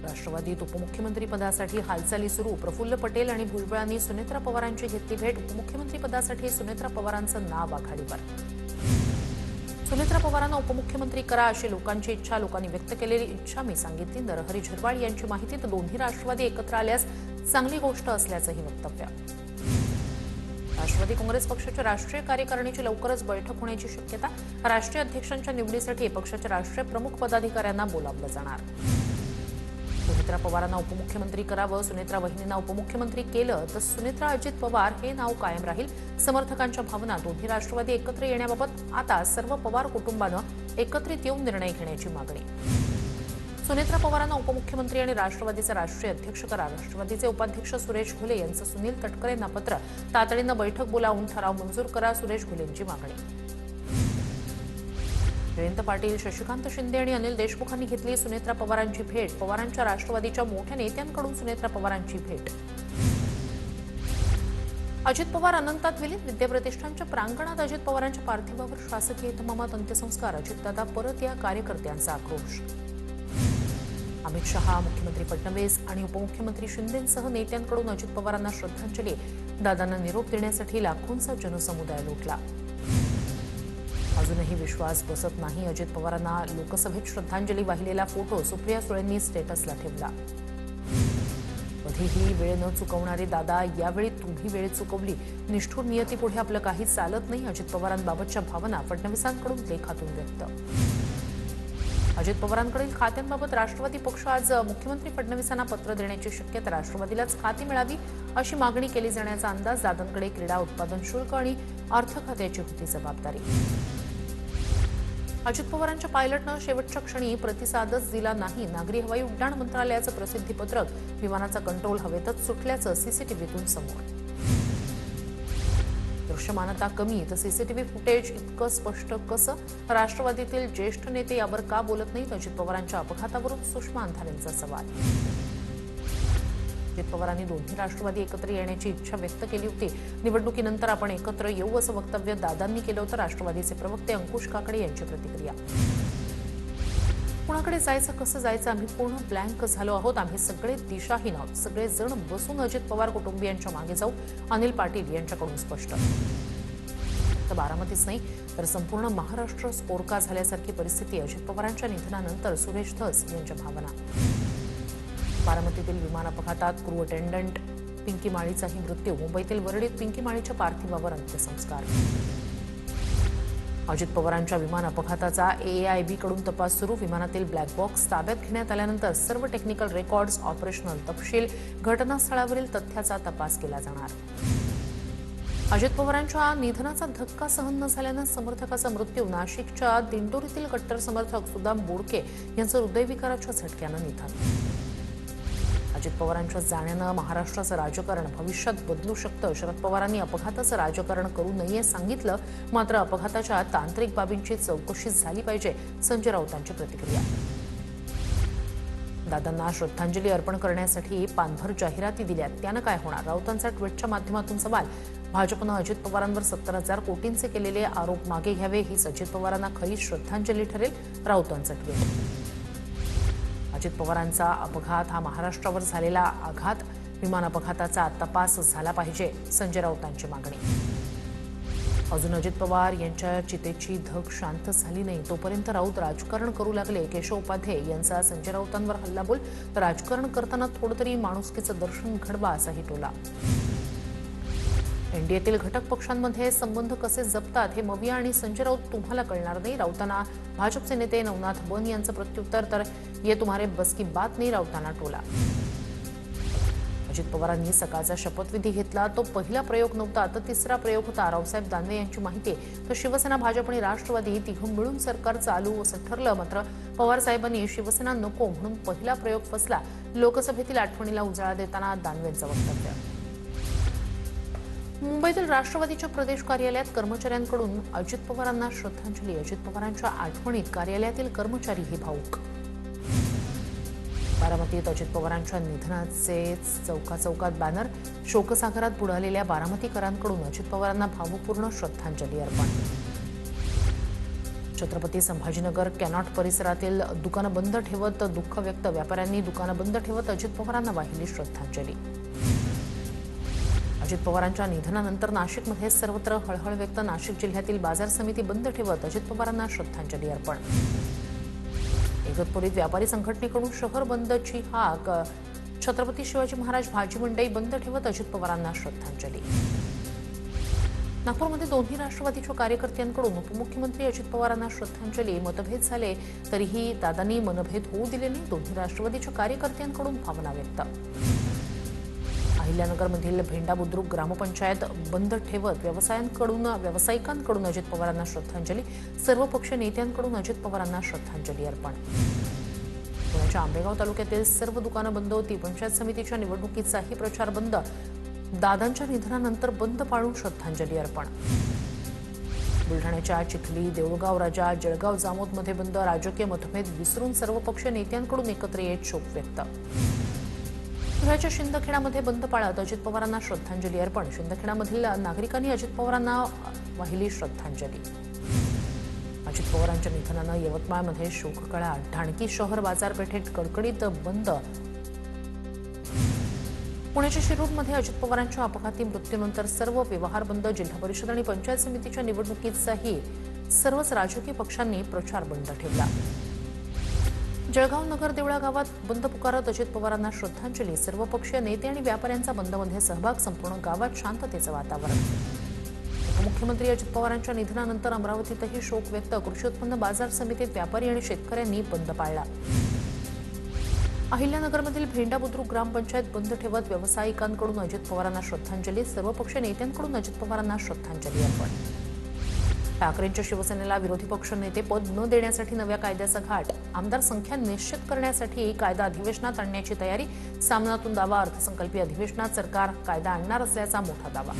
राष्ट्रवादीत उपमुख्यमंत्री पदासाठी हालचाली सुरू. प्रफुल्ल पटेल आणि भुजबळांनी सुनेत्रा पवारांची घेतली भेट. उपमुख्यमंत्री पदासाठी सुनेत्रा पवारांचं नाव आघाडीवर. सुनेत्रा पवारांना उपमुख्यमंत्री करा अशी लोकांची इच्छा. लोकांनी व्यक्त केलेली इच्छा मी सांगितली. नरहरी झिरवाळ यांची माहिती. तर दोन्ही राष्ट्रवादी एकत्र आल्यास चांगली गोष्ट असल्याचंही वक्तव्य. राष्ट्रवादी काँग्रेस पक्षाच्या राष्ट्रीय कार्यकारिणीची लवकरच बैठक होण्याची शक्यता. राष्ट्रीय अध्यक्षांच्या निवडीसाठी पक्षाच्या राष्ट्रीय प्रमुख पदाधिकाऱ्यांना बोलावलं जाणार. सुनेत्रा पवारांना उपमुख्यमंत्री करावं. सुनेत्रा वहिनींना उपमुख्यमंत्री केलं तर सुनेत्रा अजित पवार हे नाव कायम राहील. समर्थकांच्या भावना. दोन्ही राष्ट्रवादी एकत्र येण्याबाबत आता सर्व पवार कुटुंबानं एकत्रित येऊन निर्णय घेण्याची मागणी. सुनेत्रा पवारांना उपमुख्यमंत्री आणि राष्ट्रवादीचे राष्ट्रीय अध्यक्ष करा. राष्ट्रवादीचे उपाध्यक्ष सुरेश घुले यांचं सुनील तटकरेंना पत्र. तातडीनं बैठक बोलावून ठराव मंजूर करा. सुरेश घुलेंची मागणी. जयंत पाटील, शशिकांत शिंदे आणि अनिल देशमुखांनी घेतली सुनेत्रा पवारांची भेट. पवारांच्या राष्ट्रवादीच्या मोठ्या नेत्यांकडून सुनेत्रा पवारांची भेट. अजित पवार अनंतात विलीन. विद्याप्रतिष्ठानच्या प्रांगणात अजित पवारांच्या पार्थिवावर शासकीय इतमामात अंत्यसंस्कार. अजितदादा परत या कार्यकर्त्यांचा आक्रोश. अमित शहा, मुख्यमंत्री फडणवीस आणि उपमुख्यमंत्री शिंदेंसह नेत्यांकडून अजित पवारांना श्रद्धांजली. दादांना निरोप देण्यासाठी लाखोंचा जनसमुदाय लोटला. अजूनही विश्वास बसत नाही. अजित पवारांना लोकसभेत श्रद्धांजली वाहिलेला फोटो सुप्रिया सुळेंनी स्टेटसला ठेवला. कधीही वेळ न चुकवणारे दादा, यावेळी तुम्ही वेळ चुकवली. निष्ठुर नियतीपुढे आपलं काही चालत नाही. अजित पवारांबाबतच्या भावना फडणवीसांकडून लेखातून व्यक्त. अजित पवारांकडील खात्यांबाबत राष्ट्रवादी पक्ष आज मुख्यमंत्री फडणवीसांना पत्र देण्याची शक्यता. राष्ट्रवादीलाच खाती मिळावी अशी मागणी केली जाण्याचा अंदाज. दादांकडे क्रीडा उत्पादन शुल्क आणि अर्थ खात्याची होती जबाबदारी. अजित पवारांच्या पायलटनं शेवटच्या क्षणी प्रतिसादच दिला नाही. नागरी हवाई उड्डाण मंत्रालयाचं प्रसिद्धीपत्रक. विमानाचा कंट्रोल हवेतच सुटल्याचं सीसीटीव्हीतून समोर. दृश्यमानता कमी तर सीसीटीव्ही फुटेज इतकं स्पष्ट कसं? राष्ट्रवादीतील ज्येष्ठ नेते यावर का बोलत नाहीत? अजित पवारांच्या अपघातावरून सुषमा अंधारेंचा सवाल. अजित पवारांनी दोन्ही राष्ट्रवादी एकत्र येण्याची इच्छा व्यक्त केली होती. निवडणुकीनंतर आपण एकत्र येऊ असं वक्तव्य दादांनी केलं होतं. राष्ट्रवादीचे प्रवक्ते अंकुश काकडे यांची प्रतिक्रिया. कुणाकडे जायचं, कसं जायचं, आम्ही पूर्ण ब्लँक झालो आहोत. आम्ही सगळे दिशाहीन आहोत. सगळे जण बसून अजित पवार कुटुंबियांच्या मागे जाऊ. अनिल पाटील यांच्याकडून स्पष्ट. तर बारामतीच नाही तर संपूर्ण महाराष्ट्र स्फोरका झाल्यासारखी परिस्थिती. अजित पवारांच्या निधनानंतर सुरेश धस यांच्या भावना. बारामतीतील विमान अपघातात क्रू अटेंडंट पिंकी माळीचाही मृत्यू. मुंबईतील वरळीत पिंकी माळीच्या पार्थिवावर अंत्यसंस्कार. अजित पवारांच्या विमान अपघाताचा AIB कडून तपास सुरू. विमानातील ब्लॅक बॉक्स ताब्यात घेण्यात आल्यानंतर सर्व टेक्निकल रेकॉर्ड्स, ऑपरेशनल तपशील, घटनास्थळावरील तथ्याचा तपास केला जाणार. अजित पवारांच्या निधनाचा धक्का सहन न झाल्यानं समर्थकाचा मृत्यू. नाशिकच्या दिंडोरीतील कट्टर समर्थक सुदाम बोडके यांचं हृदयविकाराच्या झटक्यानं निधन. अजित पवारांच्या जाण्यानं महाराष्ट्राचं राजकारण भविष्यात बदलू शकतं. शरद पवारांनी अपघाताचं राजकारण करू नये सांगितलं. मात्र अपघाताच्या तांत्रिक बाबींची चौकशी झाली पाहिजे. संजय राऊतांची प्रतिक्रिया. दादांना श्रद्धांजली अर्पण करण्यासाठी पानभर जाहिराती दिल्या. त्यानं काय होणार? राऊतांचा ट्विटच्या माध्यमातून सवाल. भाजपनं अजित पवारांवर 70,000 कोटींचे केलेले आरोप मागे घ्यावे. हीच अजित पवारांना खरी श्रद्धांजली ठरेल. राऊतांचा ट्विट. अजित पवारांचा अपघात हा महाराष्ट्रावर झालेला आघात. विमान अपघाताचा तपास झाला पाहिजे. संजय राऊतांची मागणी. अजून अजित पवार यांच्या चितेची धग शांत झाली नाही. तोपर्यंत राऊत राजकारण करू लागले. केशव उपाध्ये यांचा संजय राऊतांवर हल्लाबोल. तर राजकारण करताना थोडं तरी माणुसकीचं दर्शन घडवा असाही टोला. एनडीएतील घटक पक्षांमध्ये संबंध कसे जपतात हे मविया आणि संजय राऊत तुम्हाला कळणार नाही. राऊतांना भाजपचे नेते नवनाथ बन यांचं प्रत्युत्तर. तर ये तुम्हारे बस की बात नाही. राऊतांना टोला. अजित पवारांनी सकाळचा शपथविधी घेतला. तो पहिला प्रयोग नव्हता तर तिसरा प्रयोग होता. रावसाहेब दानवे यांची माहिती. तर शिवसेना, भाजप आणि राष्ट्रवादी तिघं मिळून सरकार चालू असं ठरलं. मात्र पवार साहेबांनी शिवसेना नको म्हणून पहिला प्रयोग फसला. लोकसभेतील आठवणीला उजाळा देताना दानवेंचं वक्तव्य. मुंबईतील राष्ट्रवादीच्या प्रदेश कार्यालयात कर्मचाऱ्यांकडून अजित पवारांना श्रद्धांजली. अजित पवारांच्या आठवणीत कार्यालयातील कर्मचारीही भावूक. बारामतीत अजित पवारांच्या निधनाचे चौकाचौकात बॅनर. शोकसागरात बुडालेल्या बारामतीकरांकडून अजित पवारांना भावपूर्ण श्रद्धांजली अर्पण. छत्रपती संभाजीनगर कॅनॉट परिसरातील दुकानं बंद ठेवत दुःख व्यक्त, व्यापाऱ्यांनी दुकानं बंद ठेवत अजित पवारांना वाहिली श्रद्धांजली। अजित पवारांच्या निधनानंतर नाशिकमध्ये सर्वत्र हळहळ व्यक्त, नाशिक जिल्ह्यातील बाजार समिती बंद ठेवत अजित पवारांना श्रद्धांजली अर्पण। इगतपुरीत व्यापारी संघटनेकडून शहर बंदची हाक, छत्रपती शिवाजी महाराज भाजी मंडई बंद ठेवत अजित पवारांना श्रद्धांजली। नागपूरमध्ये दोन्ही राष्ट्रवादीच्या कार्यकर्त्यांकडून उपमुख्यमंत्री अजित पवारांना श्रद्धांजली, मतभेद झाले तरीही दादांनी मनभेद होऊ दिले नाही, दोन्ही राष्ट्रवादीच्या कार्यकर्त्यांकडून भावना व्यक्त। अहिल्यानगरमधील भेंडा बुद्रुक ग्रामपंचायत बंद ठेवत व्यावसायिकांकडून अजित पवारांना श्रद्धांजली, सर्वपक्षीय नेत्यांकडून अजित पवारांना श्रद्धांजली अर्पण। पुण्याच्या आंबेगाव तालुक्यातील सर्व दुकानं बंद होती, पंचायत समितीच्या निवडणुकीचाही प्रचार बंद, दादांच्या निधनानंतर बंद पाळून श्रद्धांजली अर्पण। बुलढाण्याच्या चिखली, देऊळगाव राजा, जळगाव जामोदमध्ये बंद, राजकीय मतभेद विसरून सर्वपक्षीय नेत्यांकडून एकत्र येत शोक व्यक्त। धुळ्याच्या शिंदखेड्यामध्ये बंद पाळत अजित पवारांना श्रद्धांजली अर्पण, शिंदखेड्यामधील नागरिकांनी अजित पवारांना वाहिली श्रद्धांजली। अजित पवारांच्या निधनानं यवतमाळमध्ये शोककळा, ढाणकी शहर बाजारपेठेत कडकडीत बंद। पुण्याच्या शिरूरमध्ये अजित पवारांच्या अपघाती मृत्यूनंतर सर्व व्यवहार बंद, जिल्हा परिषद आणि पंचायत समितीच्या निवडणुकीचाही सर्वच राजकीय पक्षांनी प्रचार बंद ठेवला। जळगाव नगर देवळा गावात बंद पुकारत अजित पवारांना श्रद्धांजली, सर्वपक्षीय नेते आणि व्यापाऱ्यांचा बंदमध्ये सहभाग, संपूर्ण गावात शांततेचं वातावरण। उपमुख्यमंत्री अजित पवारांच्या निधनानंतर अमरावतीतही शोक व्यक्त, कृषी उत्पन्न बाजार समितीत व्यापारी आणि शेतकऱ्यांनी बंद पाळला। अहिल्यानगरमधील भेंडा बुद्रुक ग्रामपंचायत बंद ठेवत व्यावसायिकांकडून अजित पवारांना श्रद्धांजली, सर्वपक्षीय नेत्यांकडून अजित पवारांना श्रद्धांजली अर्पण। ठाकरेंच्या शिवसेनेला विरोधी पक्ष नेते पद न देण्यासाठी नव्या कायद्याचा घाट, आमदार संख्या निश्चित करण्यासाठी कायदा अधिवेशनात आणण्याची तयारी, सामनातून दावा, अर्थसंकल्पीय अधिवेशनात सरकार कायदा आणणार असल्याचा मोठा दावा।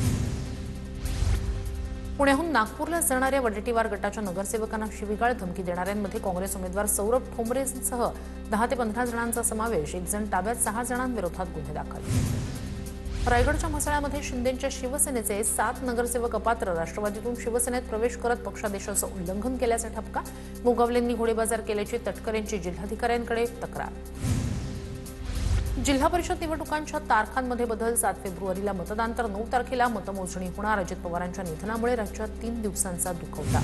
पुण्याहून नागपूरला जाणाऱ्या वडेट्टीवार गटाच्या नगरसेवकांना शिवीगाळ, धमकी देणाऱ्यांमध्ये काँग्रेस उमेदवार सौरभ ठोंबरेंसह 10 ते 15 जणांचा समावेश, एक जण ताब्यात, 6 जणांविरोधात गुन्हे दाखल। रायगडच्या म्हसळ्यामध्ये शिंदेच्या शिवसेनेचे 7 नगरसेवक अपात्र, राष्ट्रवादीतून शिवसेनेत प्रवेश करत पक्षादेशाचं उल्लंघन केल्याचा ठपका, गोगावलेंनी घोडेबाजार केल्याची तटकरेंची जिल्हाधिकाऱ्यांकडे तक्रार। जिल्हा परिषद निवडणुकांच्या तारखांमध्ये बदल, 7 फेब्रुवारीला मतदान तर 9 तारखेला मतमोजणी होणार, अजित पवारांच्या निधनामुळे राज्यात 3 दिवसांचा दुखवटा।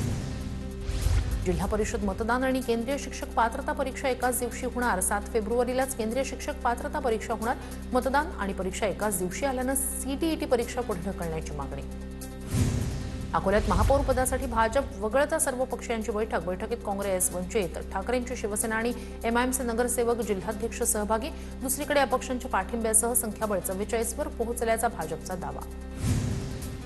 जिल्हा परिषद मतदान आणि केंद्रीय शिक्षक पात्रता परीक्षा एकाच दिवशी होणार, 7 फेब्रुवारीलाच केंद्रीय शिक्षक पात्रता परीक्षा होणार, मतदान आणि परीक्षा एकाच दिवशी आल्यानं सीटीईटी परीक्षा पुढे ढकलण्याची मागणी। अकोल्यात महापौर पदासाठी भाजप वगळता सर्व पक्षांची बैठक, बैठकीत काँग्रेस, वंचित, ठाकरेंची शिवसेना आणि एमआयएमचे नगरसेवक, जिल्हाध्यक्ष सहभागी, दुसरीकडे अपक्षांच्या पाठिंब्यासह संख्याबळ 44 वर पोहोचल्याचा भाजपचा दावा।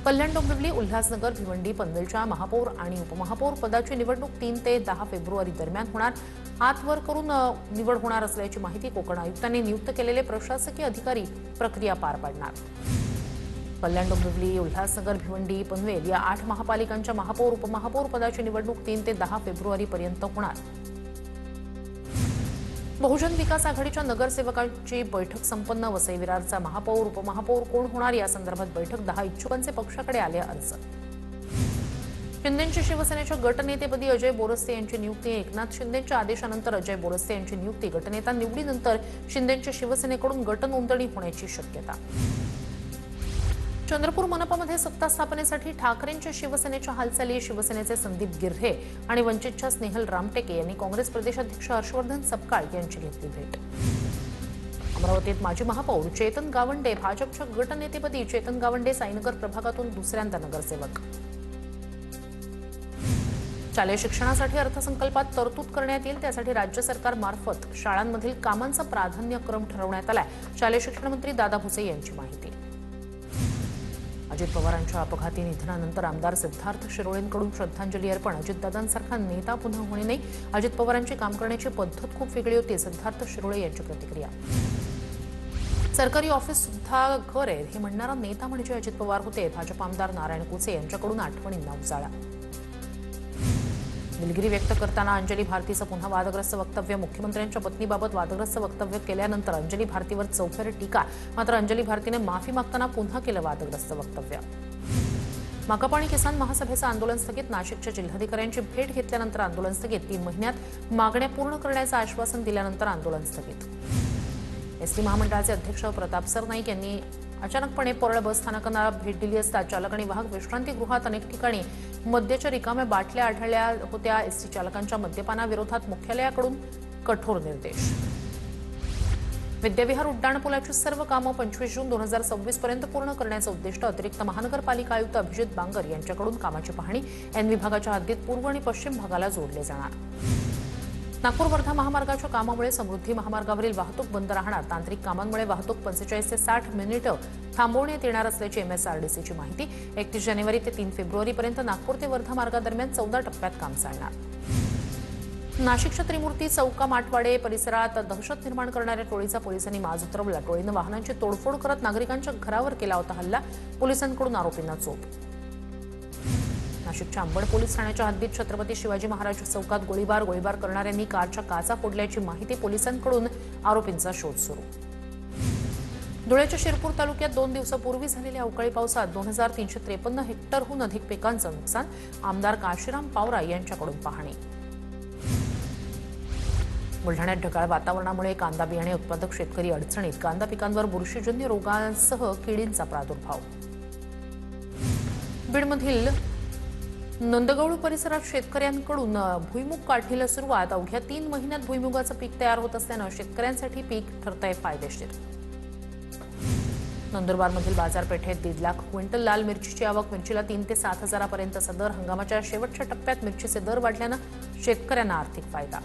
कल्याण, डोंबिवली, उल्हासनगर, भिवंडी, पनवेलच्या महापौर आणि उपमहापौर पदाची निवडणूक 3 ते 10 फेब्रुवारी दरम्यान होणार, हात वर करून निवड होणार असल्याची माहिती, कोकण आयुक्तांनी नियुक्त केलेले प्रशासकीय अधिकारी प्रक्रिया पार पाडणार। कल्याण, डोंबिवली, उल्हासनगर, भिवंडी, पनवेल या 8 महापालिकांच्या महापौर उपमहापौर पदाची निवडणूक 3 ते 10 फेब्रुवारीपर्यंत होणार। बहुजन विकास आघाडीच्या नगरसेवकांची बैठक संपन्न, वसई विरारचा महापौर उपमहापौर कोण होणार यासंदर्भात बैठक, 10 इच्छुकांचे पक्षाकडे आले अर्ज। शिंदेंची शिवसेनेच्या गटनेतेपदी अजय बोरस्ते यांची नियुक्ती, एकनाथ शिंदेंच्या आदेशानंतर अजय बोरस्ते यांची नियुक्ती, गटनेता निवडीनंतर शिंदेंच्या शिवसेनेकडून गट नोंदणी होण्याची शक्यता। चंद्रपूर मनपामध्ये सत्ता स्थापनेसाठी ठाकरेंच्या शिवसेनेच्या हालचाली, शिवसेनेचे संदीप गिर्हे आणि वंचितच्या स्नेहल रामटेके यांनी काँग्रेस प्रदेशाध्यक्ष हर्षवर्धन सपकाळ यांची घेतली भेट। अमरावतीत माजी महापौर चेतन गावंडे भाजपच्या गटनेतेपदी, चेतन गावंडे साईनगर प्रभागातून दुसऱ्यांदा नगरसेवक। शालेय शिक्षणासाठी अर्थसंकल्पात तरतूद करण्यात येईल, त्यासाठी राज्य सरकारमार्फत शाळांमधील कामांचा प्राधान्यक्रम ठरवण्यात आलाय, शालेय शिक्षण मंत्री दादा भुसे यांची माहिती। अजित पवारांच्या अपघाती निधनानंतर आमदार सिद्धार्थ शिरोळेंकडून श्रद्धांजली अर्पण, अजितदादांसारखा नेता पुन्हा होणे नाही, अजित पवारांची काम करण्याची पद्धत खूप वेगळी होती, सिद्धार्थ शिरोळे यांची प्रतिक्रिया। सरकारी ऑफिस सुद्धा घर आहे हे म्हणणारा नेता म्हणजे अजित पवार होते, भाजप आमदार नारायण कुचे यांच्याकडून आठवणींना उजाळा। दिलगिरी व्यक्त करताना अंजली भारतीचं पुन्हा वादग्रस्त वक्तव्य, मुख्यमंत्र्यांच्या पत्नीबाबत वादग्रस्त वक्तव्य केल्यानंतर अंजली भारतीवर चौफेर टीका, मात्र अंजली भारतीने माफी मागताना पुन्हा केलं वादग्रस्त वक्तव्य। माकप आणि किसान महासभेचं आंदोलन स्थगित. नाशिकच्या जिल्हाधिकाऱ्यांची भेट घेतल्यानंतर आंदोलन स्थगित. 3 महिन्यात मागण्या पूर्ण करण्याचं आश्वासन दिल्यानंतर आंदोलन स्थगित. एसटी महामंडळाचे अध्यक्ष प्रताप सरनाईक यांनी अचानकपणे परळ बस स्थानकाला भेट दिली असता चालक आणि वाहक विश्रांतीगृहात अनेक ठिकाणी मद्याच्या रिकाम्या बाटल्या आढळल्या होत्या. एसटी चालकांच्या मद्यपानाविरोधात मुख्यालयाकडून कठोर निर्देश. विद्याविहार उड्डाणपुलाची सर्व कामं 25 जून 2026 पर्यंत पूर्ण करण्याचं उद्दिष्ट. अतिरिक्त महानगरपालिका आयुक्त अभिजित बांगर यांच्याकडून कामाची पाहणी. एन विभागाच्या हद्दीत पूर्व आणि पश्चिम भागाला जोडले जाणार. नागपूर वर्धा महामार्गाच्या कामामुळे समृद्धी महामार्गावरील वाहतूक बंद राहणार. तांत्रिक कामांमुळे वाहतूक 45 ते 60 मिनिटं थांबवण्यात येणार असल्याची MSRDCची माहिती. 31 जानेवारी ते 3 फेब्रुवारीपर्यंत नागपूर ते वर्धा मार्गादरम्यान 14 टप्प्यात काम चालणार. नाशिकच्या त्रिमूर्ती चौका माटवाडे परिसरात दहशत निर्माण करणाऱ्या टोळीचा पोलिसांनी माज उतरवला. टोळीनं वाहनांची तोडफोड करत नागरिकांच्या घरावर केला होता हल्ला. पोलिसांकडून आरोपींना चोप. नाशिकच्या अंबड पोलीस ठाण्याच्या हद्दीत छत्रपती शिवाजी महाराज चौकात गोळीबार करणाऱ्यांनी कारच्या काचा फोडल्याची माहिती. पोलिसांकडून आरोपींचा शोध सुरू. धुळ्याच्या शिरपूर तालुक्यात 2 दिवसापूर्वी झालेल्या अवकाळी पावसात 2353 हेक्टरहून अधिक पिकांचं नुकसान. आमदार काशीराम पावरा यांच्याकडून पाहणी. बुलढाण्यात ढगाळ वातावरणामुळे कांदा बियाणे उत्पादक शेतकरी अडचणीत. कांदा पिकांवर बुरशीजन्य रोगांसह किडींचा प्रादुर्भाव. बीडमधील नंदगौळ परिसरात शेतकऱ्यांकडून भुईमुग काढणीला सुरुवात. अवघ्या 3 महिन्यात भुईमुगाचं पीक तयार होत असल्यानं शेतकऱ्यांसाठी पीक ठरतंय फायदेशीर. नंदुरबारमधील बाजारपेठेत 1.5 लाख क्विंटल लाल मिरचीची आवक. मिरचीला 3 ते 7 हजारापर्यंतचा दर. हंगामाच्या शेवटच्या टप्प्यात मिरचीचे दर वाढल्यानं शेतकऱ्यांना आर्थिक फायदा.